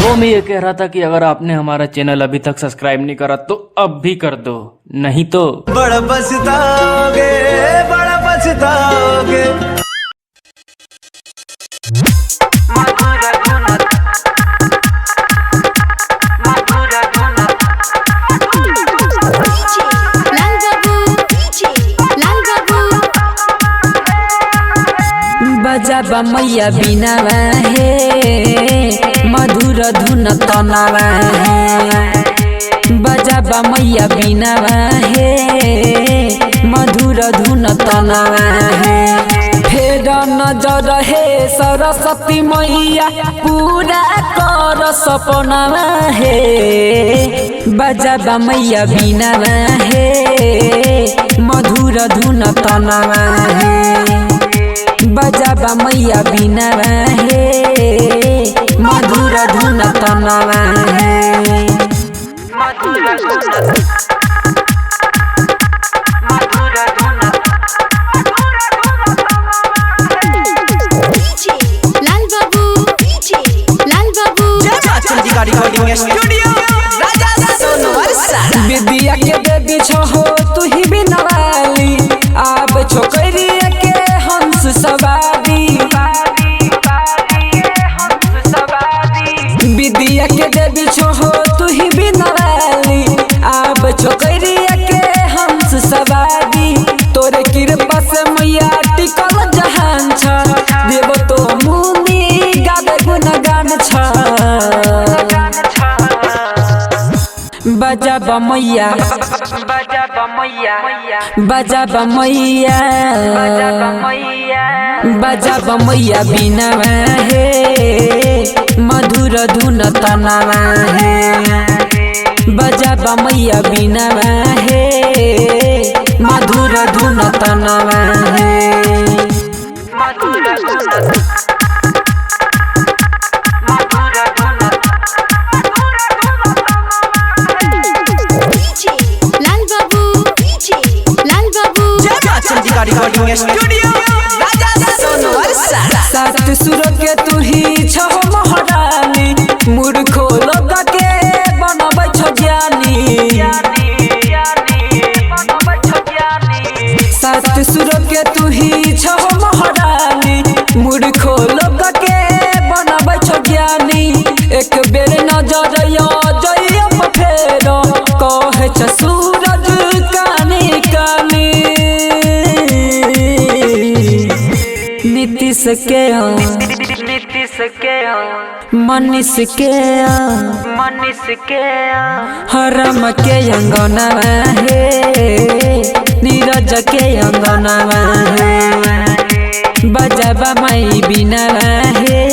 वो मैं ये कह रहा था कि अगर आपने हमारा चैनल अभी तक सब्सक्राइब नहीं करा तो अब भी कर दो, नहीं तो बड़ा पछताओगे, बड़ा पछताओगे। बजाबा मैया बिनावा हे मधुर धुन तनावा है। बजाबा मैया बिनावा हे मधुर धुन तनावा है। फेर नजर हे सरस्वती मैया पूरा कर सपनावा है। बजाबा मैया बिनावा हे मधुर धुन तनावा है। बजाबा मैया बिनावा हे मधुर धुन तनावा है। विद्या के देवी छहो तू ही बिनवाली, आब छोकरिया के हंस सवारी। विद्या के देवी छहो तू ही बिनवाली, आब छोकरिया के हंस सवारी। तोरे कृपा से मैया टिकल जहान छ, देव तो मुनि गावे गुणगान छ। बजाबा मैया, बजाबा मैया, बजाबा मैया बिनावा हे मधुर धुन तनावा है। बजाबा मैया बिनावा हे मधुर धुन तनावा है। सात सुर के तू ही छहो महारानी, मूर्खो लोग के बनबै छो ज्ञानी। सात सुर के तू ही छहो महारानी, मूर्खो लोग के बनबै छो ज्ञानी। एक बेर नजर जइयो फेर कहे छ सूरज कानी कानी। नीतीश के मनीष के हरम के अंगना है। नीरज के अंगना है। बजाबा माई बिना है।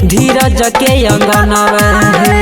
धीरज के अंगना है।